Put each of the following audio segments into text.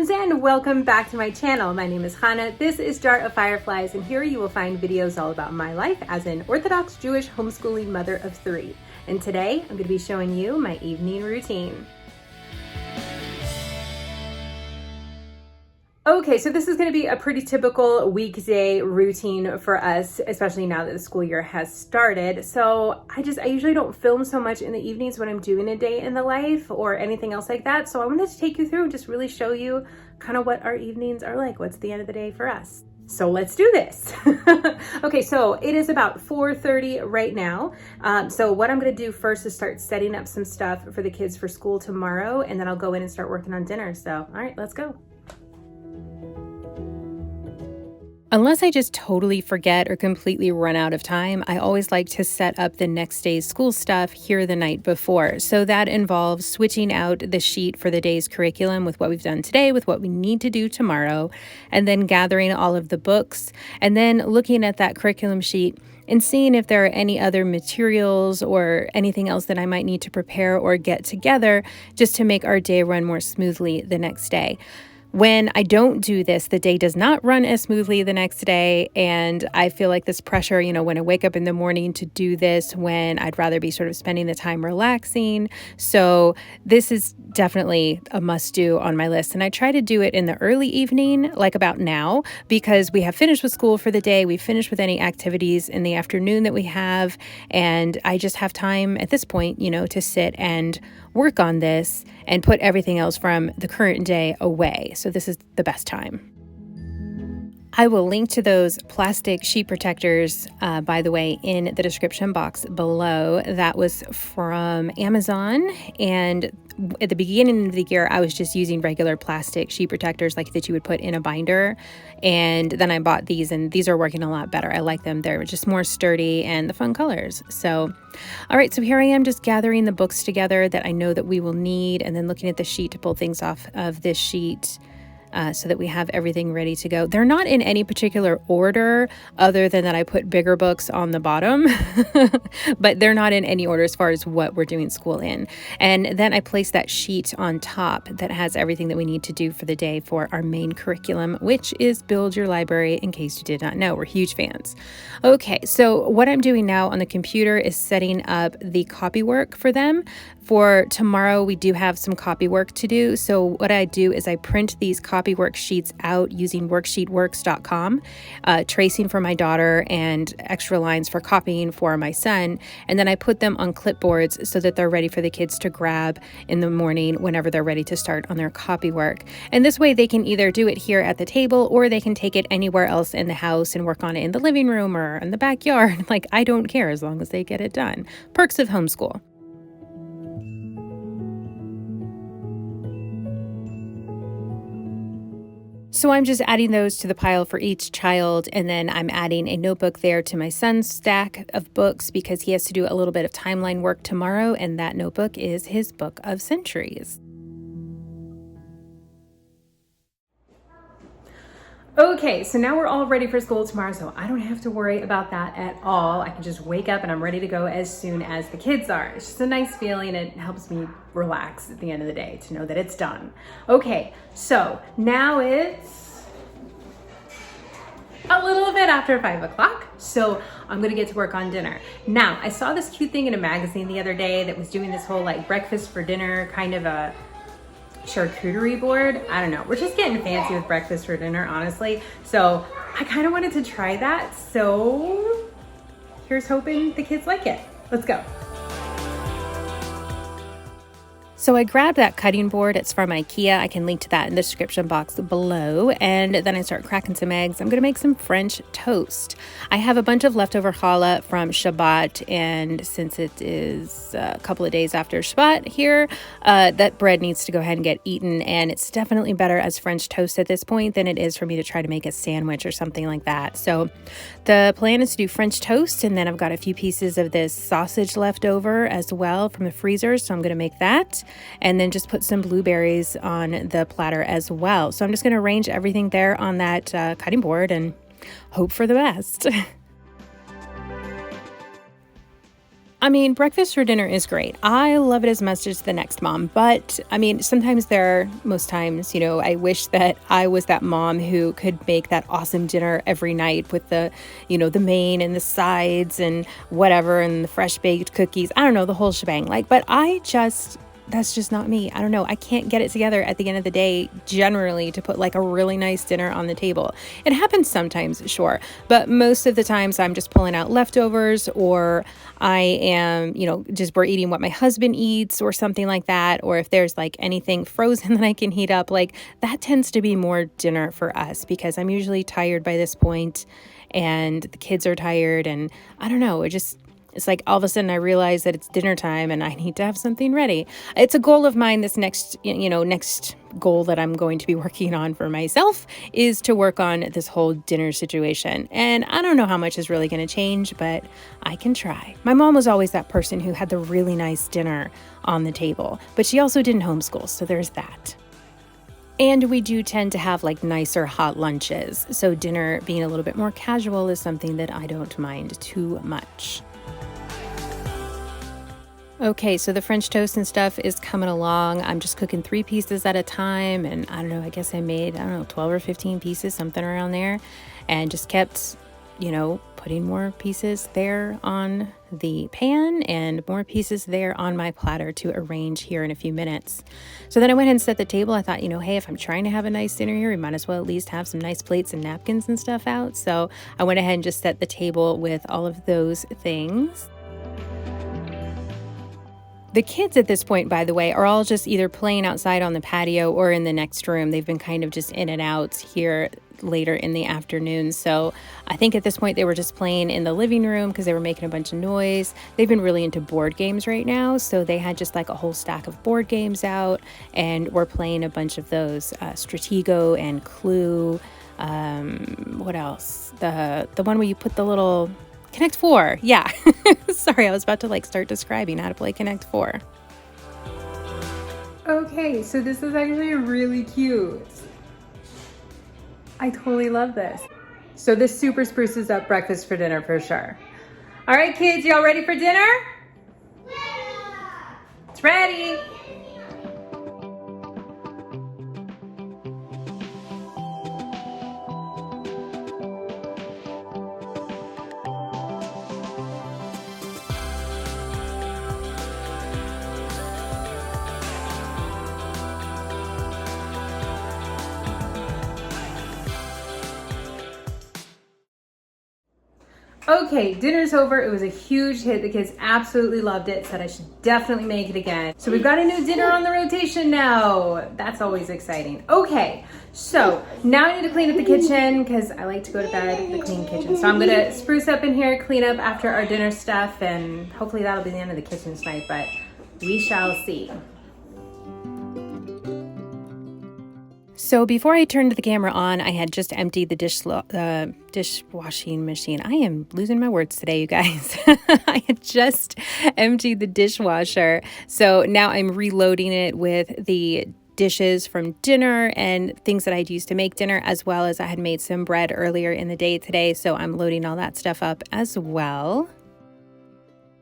friends, and welcome back to my channel. My name is Hannah. This is Jar of Fireflies, and here you will find videos all about my life as an Orthodox Jewish homeschooling mother of three. And today I'm going to be showing you my evening routine. Okay, so this is going to be a pretty typical weekday routine for us, especially now that the school year has started. So I usually don't film so much in the evenings when I'm doing a day in the life or anything else like that. So I wanted to take you through and just really show you kind of what our evenings are like. What's the end of the day for us? So let's do this. Okay, so it is about 4:30 right now. So what I'm gonna do first is start setting up some stuff for the kids for school tomorrow, and then I'll go in and start working on dinner. So, all right, let's go. Unless I just totally forget or completely run out of time, I always like to set up the next day's school stuff here the night before. So that involves switching out the sheet for the day's curriculum with what we've done today, with what we need to do tomorrow, and then gathering all of the books, and then looking at that curriculum sheet and seeing if there are any other materials or anything else that I might need to prepare or get together just to make our day run more smoothly the next day. When I don't do this, the day does not run as smoothly the next day, and I feel like this pressure, when I wake up in the morning to do this, when I'd rather be sort of spending the time relaxing. So this is definitely a must-do on my list, and I try to do it in the early evening, like about now, because we have finished with school for the day, we've finished with any activities in the afternoon that we have, and I just have time at this point, to sit and work on this and put everything else from the current day away. So this is the best time. I will link to those plastic sheet protectors, by the way, in the description box below. That was from Amazon, and at the beginning of the year, I was just using regular plastic sheet protectors like that you would put in a binder, and then I bought these, and these are working a lot better. I like them. They're just more sturdy and the fun colors. So, all right, so here I am just gathering the books together that I know that we will need, and then looking at the sheet to pull things off of this sheet. So that we have everything ready to go. They're not in any particular order other than that I put bigger books on the bottom, but they're not in any order as far as what we're doing school in. And then I place that sheet on top that has everything that we need to do for the day for our main curriculum, which is Build Your Library, in case you did not know. We're huge fans. Okay, so what I'm doing now on the computer is setting up the copy work for them. For tomorrow, we do have some copy work to do. So what I do is I print these copy worksheets out using worksheetworks.com, tracing for my daughter and extra lines for copying for my son. And then I put them on clipboards so that they're ready for the kids to grab in the morning whenever they're ready to start on their copy work. And this way they can either do it here at the table or they can take it anywhere else in the house and work on it in the living room or in the backyard. Like, I don't care as long as they get it done. Perks of homeschool. So I'm just adding those to the pile for each child, and then I'm adding a notebook there to my son's stack of books because he has to do a little bit of timeline work tomorrow, and that notebook is his book of centuries. Okay, so now we're all ready for school tomorrow, so I don't have to worry about that at all. I can just wake up and I'm ready to go as soon as the kids are. It's just a nice feeling. It helps me relax at the end of the day to know that it's done. Okay, so now it's a little bit after 5 o'clock, so I'm gonna get to work on dinner. Now, I saw this cute thing in a magazine the other day that was doing this whole like breakfast for dinner kind of a charcuterie board. I don't know. We're just getting fancy with breakfast for dinner, honestly. So I kind of wanted to try that. So here's hoping the kids like it. Let's go. So I grabbed that cutting board. It's from IKEA. I can link to that in the description box below. And then I start cracking some eggs. I'm going to make some French toast. I have a bunch of leftover challah from Shabbat. And since it is a couple of days after Shabbat here, that bread needs to go ahead and get eaten. And it's definitely better as French toast at this point than it is for me to try to make a sandwich or something like that. So the plan is to do French toast. And then I've got a few pieces of this sausage left over as well from the freezer. So I'm going to make that. And then just put some blueberries on the platter as well. So I'm just going to arrange everything there on that cutting board and hope for the best. I mean, breakfast for dinner is great. I love it as much as the next mom. But I mean, most times, I wish that I was that mom who could make that awesome dinner every night with the main and the sides and whatever and the fresh baked cookies. I don't know, the whole shebang. That's just not me. I don't know. I can't get it together at the end of the day, generally, to put like a really nice dinner on the table. It happens sometimes, sure. But most of the times I'm just pulling out leftovers, or I am, we're eating what my husband eats or something like that. Or if there's like anything frozen that I can heat up, like that tends to be more dinner for us because I'm usually tired by this point and the kids are tired, and I don't know. It's like all of a sudden I realize that it's dinner time and I need to have something ready. It's a goal of mine. This next goal that I'm going to be working on for myself is to work on this whole dinner situation. And I don't know how much is really going to change, but I can try. My mom was always that person who had the really nice dinner on the table, but she also didn't homeschool. So there's that. And we do tend to have like nicer hot lunches. So dinner being a little bit more casual is something that I don't mind too much. Okay, so the French toast and stuff is coming along. I'm just cooking 3 pieces at a time. And I don't know, I guess I made, 12 or 15 pieces, something around there. And just kept, putting more pieces there on the pan and more pieces there on my platter to arrange here in a few minutes. So then I went and set the table. I thought, hey, if I'm trying to have a nice dinner here, we might as well at least have some nice plates and napkins and stuff out. So I went ahead and just set the table with all of those things. The kids at this point, by the way, are all just either playing outside on the patio or in the next room. They've been kind of just in and out here later in the afternoon. So I think at this point they were just playing in the living room because they were making a bunch of noise. They've been really into board games right now. So they had just like a whole stack of board games out, and we're playing a bunch of those, Stratego and Clue. What else? The one where you put the little... Connect 4, yeah. Sorry, I was about to start describing how to play Connect 4. Okay, so this is actually really cute. I totally love this. So this super spruces up breakfast for dinner for sure. All right, kids, y'all ready for dinner? It's ready. Okay, dinner's over. It was a huge hit. The kids absolutely loved it. Said I should definitely make it again. So we've got a new dinner on the rotation now. That's always exciting. Okay, so now I need to clean up the kitchen because I like to go to bed in the clean kitchen. So I'm gonna spruce up in here, clean up after our dinner stuff, and hopefully that'll be the end of the kitchen tonight, but we shall see. So before I turned the camera on, I had just emptied the dishwashing machine. I am losing my words today, you guys. I had just emptied the dishwasher. So now I'm reloading it with the dishes from dinner and things that I'd used to make dinner, as well as I had made some bread earlier in the day today. So I'm loading all that stuff up as well.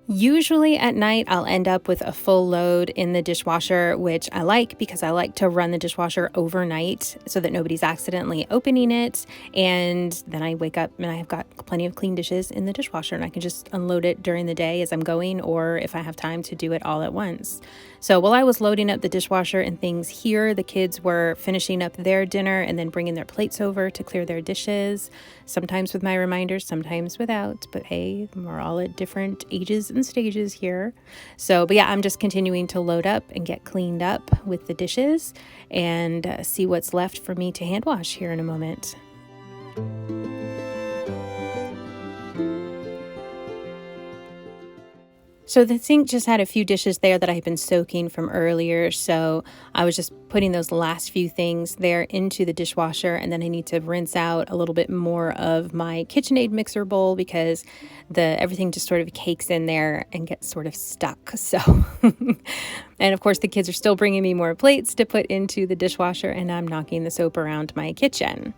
Usually at night, I'll end up with a full load in the dishwasher, which I like because I like to run the dishwasher overnight so that nobody's accidentally opening it. And then I wake up and I have got plenty of clean dishes in the dishwasher, and I can just unload it during the day as I'm going, or if I have time to do it all at once. So while I was loading up the dishwasher and things here, the kids were finishing up their dinner and then bringing their plates over to clear their dishes, sometimes with my reminders, sometimes without. But hey, we're all at different ages and stages here. But yeah, I'm just continuing to load up and get cleaned up with the dishes and see what's left for me to hand wash here in a moment. So the sink just had a few dishes there that I had been soaking from earlier. So I was just putting those last few things there into the dishwasher. And then I need to rinse out a little bit more of my KitchenAid mixer bowl because everything just sort of cakes in there and gets sort of stuck. So, and of course the kids are still bringing me more plates to put into the dishwasher, and I'm knocking the soap around my kitchen.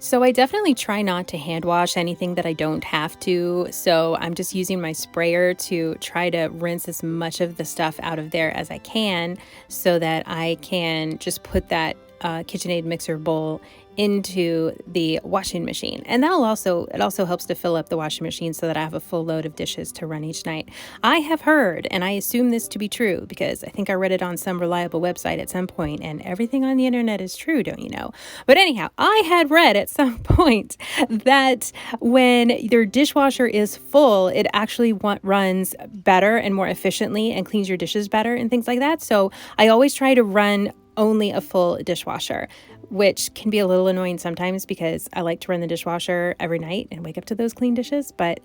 So I definitely try not to hand wash anything that I don't have to. So I'm just using my sprayer to try to rinse as much of the stuff out of there as I can so that I can just put that KitchenAid mixer bowl into the washing machine. And it also helps to fill up the washing machine so that I have a full load of dishes to run each night. I have heard, and I assume this to be true because I think I read it on some reliable website at some point, and everything on the internet is true, don't you know? But anyhow, I had read at some point that when your dishwasher is full, it actually runs better and more efficiently and cleans your dishes better and things like that. So I always try to run only a full dishwasher, which can be a little annoying sometimes because I like to run the dishwasher every night and wake up to those clean dishes. But,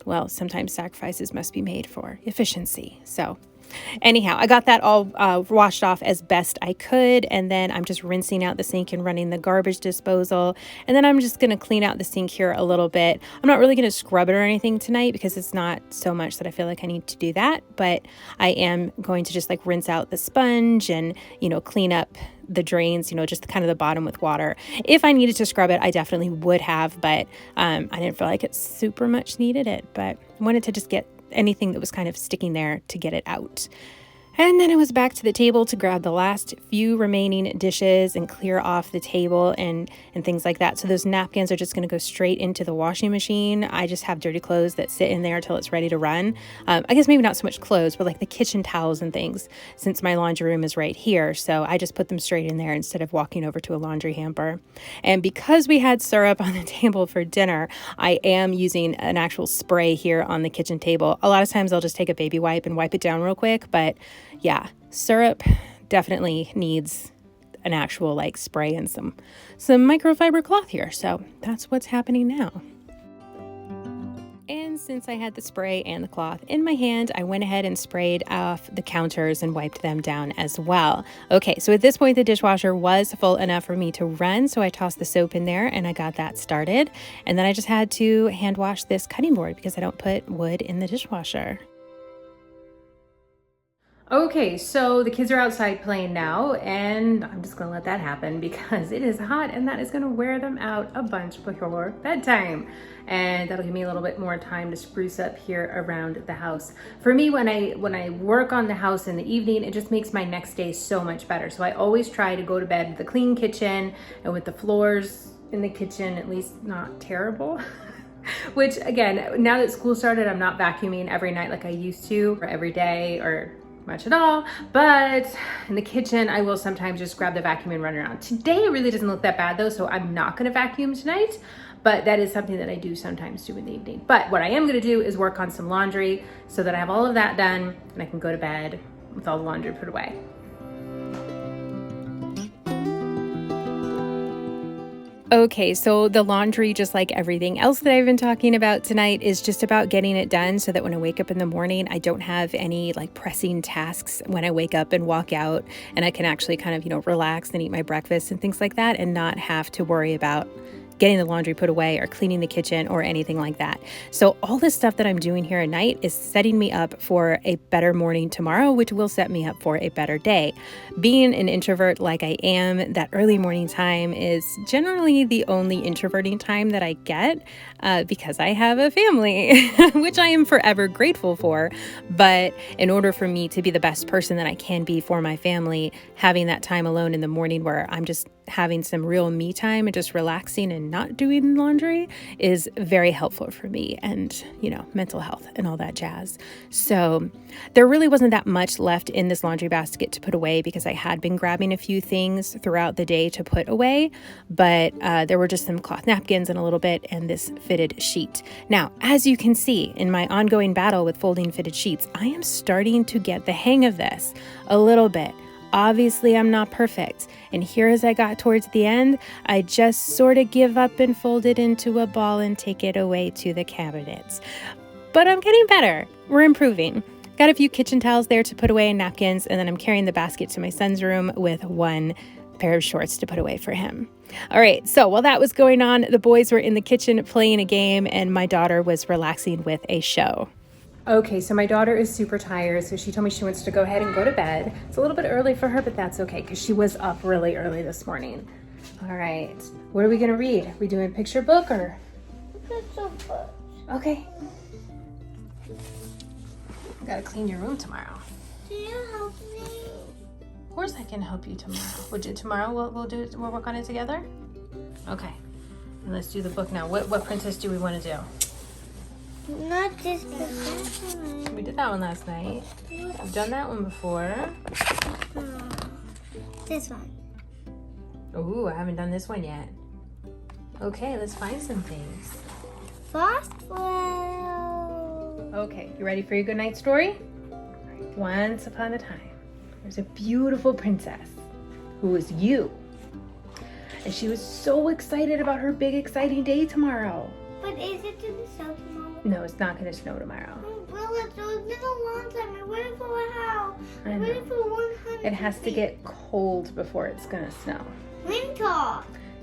well, sometimes sacrifices must be made for efficiency. So anyhow, I got that all washed off as best I could, and then I'm just rinsing out the sink and running the garbage disposal, and then I'm just going to clean out the sink here a little bit. I'm not really going to scrub it or anything tonight because it's not so much that I feel like I need to do that, but I am going to just like rinse out the sponge and, clean up the drains, just kind of the bottom with water. If I needed to scrub it, I definitely would have, but I didn't feel like it super much needed it, but I wanted to just get anything that was kind of sticking there to get it out. And then I was back to the table to grab the last few remaining dishes and clear off the table and things like that. So those napkins are just going to go straight into the washing machine. I just have dirty clothes that sit in there till it's ready to run. I guess maybe not so much clothes, but like the kitchen towels and things, since my laundry room is right here. So I just put them straight in there instead of walking over to a laundry hamper. And because we had syrup on the table for dinner, I am using an actual spray here on the kitchen table. A lot of times I'll just take a baby wipe and wipe it down real quick, but yeah, syrup definitely needs an actual like spray and some microfiber cloth here. So that's what's happening now. And since I had the spray and the cloth in my hand, I went ahead and sprayed off the counters and wiped them down as well. Okay, so at this point, the dishwasher was full enough for me to run, so I tossed the soap in there and I got that started. And then I just had to hand wash this cutting board because I don't put wood in the dishwasher. Okay, so the kids are outside playing now, and I'm just gonna let that happen because it is hot and that is gonna wear them out a bunch before bedtime. And that'll give me a little bit more time to spruce up here around the house. For me, when I work on the house in the evening, it just makes my next day so much better. So I always try to go to bed with a clean kitchen and with the floors in the kitchen at least not terrible. Which again, now that school started, I'm not vacuuming every night like I used to, or every day, or much at all, but in the kitchen I will sometimes just grab the vacuum and run around. Today it really doesn't look that bad though, so I'm not going to vacuum tonight, but that is something that I do sometimes do in the evening. But what I am going to do is work on some laundry so that I have all of that done and I can go to bed with all the laundry put away. Okay, so the laundry, just like everything else that I've been talking about tonight, is just about getting it done so that when I wake up in the morning, I don't have any like pressing tasks when I wake up and walk out, and I can actually kind of, relax and eat my breakfast and things like that and not have to worry about getting the laundry put away or cleaning the kitchen or anything like that. So all this stuff that I'm doing here at night is setting me up for a better morning tomorrow, which will set me up for a better day. Being an introvert like I am, that early morning time is generally the only introverting time that I get because I have a family, which I am forever grateful for. But in order for me to be the best person that I can be for my family, having that time alone in the morning where I'm just having some real me time and just relaxing and not doing laundry is very helpful for me and, mental health and all that jazz. So there really wasn't that much left in this laundry basket to put away because I had been grabbing a few things throughout the day to put away, but there were just some cloth napkins and a little bit and this fitted sheet. Now, as you can see in my ongoing battle with folding fitted sheets, I am starting to get the hang of this a little bit. Obviously, I'm not perfect. And here as I got towards the end, I just sort of give up and fold it into a ball and take it away to the cabinets. But I'm getting better. We're improving. Got a few kitchen towels there to put away and napkins, and then I'm carrying the basket to my son's room with one pair of shorts to put away for him. All right, so while that was going on, the boys were in the kitchen playing a game, and my daughter was relaxing with a show. Okay, so my daughter is super tired, so she told me she wants to go ahead and go to bed. It's a little bit early for her, but that's okay because she was up really early this morning. All right. What are we gonna read? Are we doing picture book or? Picture book. Okay. Gotta clean your room tomorrow. Can you help me? Of course I can help you tomorrow. Tomorrow we'll work on it together? Okay. And let's do the book now. What princess do we want to do? Not this one. We did that one last night. I've done that one before. This one. Ooh, I haven't done this one yet. Okay, let's find some things. First one. Okay, you ready for your good night story? Once upon a time, there's a beautiful princess who was you. And she was so excited about her big, exciting day tomorrow. But is it going to snow tomorrow? No, it's not going to snow tomorrow. Well, it's been a long time. I'm waiting for a house. I I'm know. waiting for 100. It has to get cold before it's going to snow. Winter.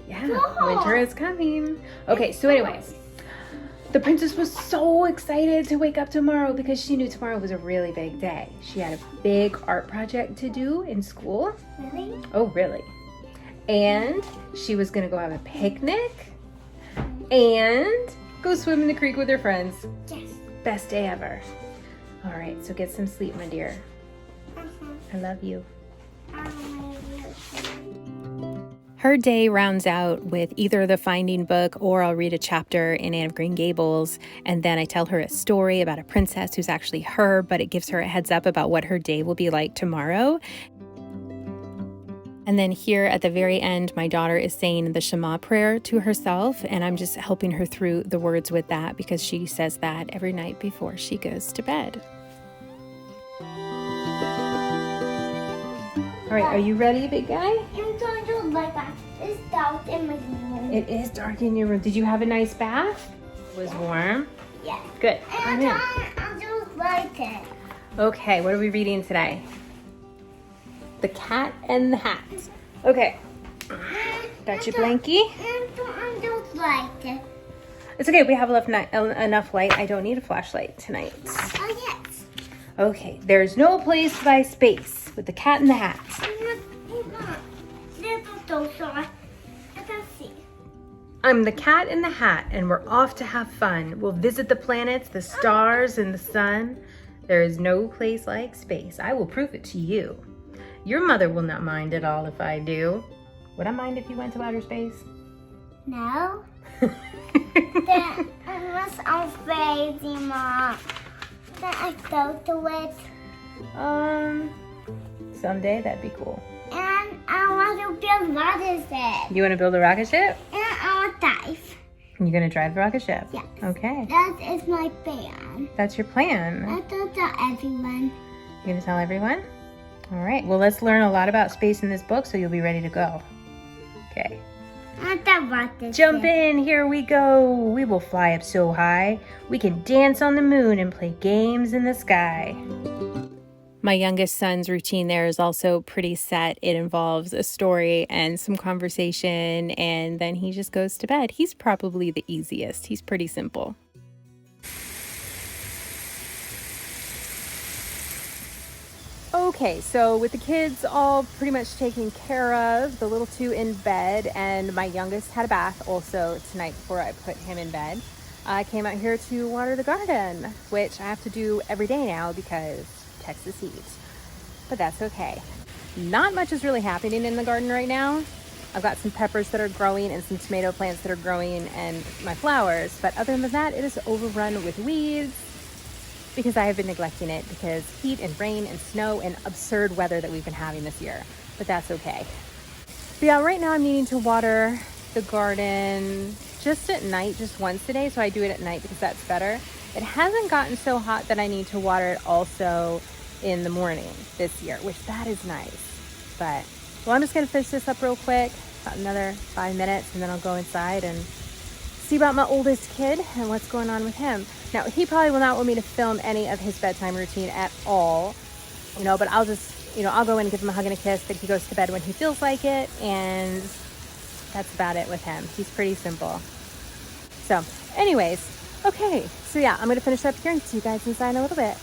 Yeah, Cool. winter is coming. Okay, so anyways, the princess was so excited to wake up tomorrow because she knew tomorrow was a really big day. She had a big art project to do in school. Really? Oh, really? And she was gonna go have a picnic and go swim in the creek with her friends. Yes. Best day ever. All right, so get some sleep, my dear. I love you. Her day rounds out with either the finding book or I'll read a chapter in Anne of Green Gables, and then I tell her a story about a princess who's actually her, but it gives her a heads up about what her day will be like tomorrow. And then here at the very end, my daughter is saying the Shema prayer to herself, and I'm just helping her through the words with that because she says that every night before she goes to bed. All right, are you ready, big guy? I'm going to like that. It's dark in my room. It is dark in your room. Did you have a nice bath? It was warm? Yeah. Good. Come And in. I just like it. Okay, what are we reading today? The Cat and the Hat. Okay. Got your blankie? And I just like it. It's okay, we have enough light. I don't need a flashlight tonight. Oh, yes. Okay, there's no place by space with the Cat and the Hat. I'm the Cat in the Hat, and we're off to have fun. We'll visit the planets, the stars, and the sun. There is no place like space. I will prove it to you. Your mother will not mind at all if I do. Would I mind if you went to outer space? No. Then unless I'm crazy, Mom. Then I go to it. Someday that'd be cool. And I want to build rocket ship. You want to build a rocket ship? And I want to dive. You're gonna drive the rocket ship? Yes. Okay. That is my plan. That's your plan. I told everyone. You gonna tell everyone? All right. Well, let's learn a lot about space in this book so you'll be ready to go. Okay. I want the rocket Jump ship. in. Here we go. We will fly up so high. We can dance on the moon and play games in the sky. My youngest son's routine there is also pretty set. It involves a story and some conversation, and then he just goes to bed. He's probably the easiest. He's pretty simple. Okay, so with the kids all pretty much taken care of, the little two in bed, and my youngest had a bath also tonight before I put him in bed, I came out here to water the garden, which I have to do every day now because Texas heat. But that's okay. Not much is really happening in the garden right now. I've got some peppers that are growing and some tomato plants that are growing and my flowers, but other than that, it is overrun with weeds because I have been neglecting it because heat and rain and snow and absurd weather that we've been having this year, but that's okay. But yeah, right now I'm needing to water the garden just at night, just once a day, so I do it at night because that's better. It hasn't gotten so hot that I need to water it also in the morning this year, which that is nice. But, well, I'm just gonna finish this up real quick, about another 5 minutes, and then I'll go inside and see about my oldest kid and what's going on with him. Now, he probably will not want me to film any of his bedtime routine at all, but I'll just, I'll go in and give him a hug and a kiss, but he goes to bed when he feels like it, and that's about it with him. He's pretty simple. So, anyways, okay, so yeah, I'm gonna finish up here and see you guys inside in a little bit.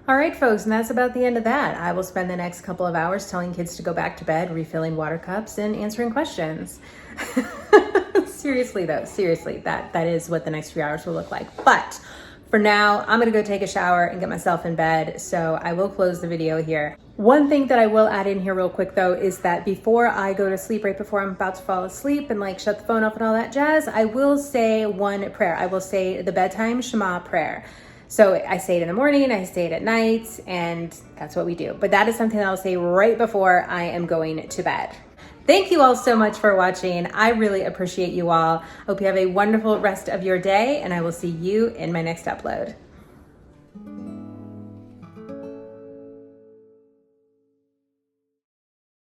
All right, folks, and that's about the end of that. I will spend the next couple of hours telling kids to go back to bed, refilling water cups, and answering questions. Seriously, though, seriously, that is what the next few hours will look like. But for now, I'm gonna go take a shower and get myself in bed, so I will close the video here. One thing that I will add in here real quick though is that before I go to sleep, right before I'm about to fall asleep and like shut the phone off and all that jazz, I will say one prayer. I will say the bedtime Shema prayer. So I say it in the morning, I say it at night, and that's what we do. But that is something that I'll say right before I am going to bed. Thank you all so much for watching. I really appreciate you all. Hope you have a wonderful rest of your day, and I will see you in my next upload.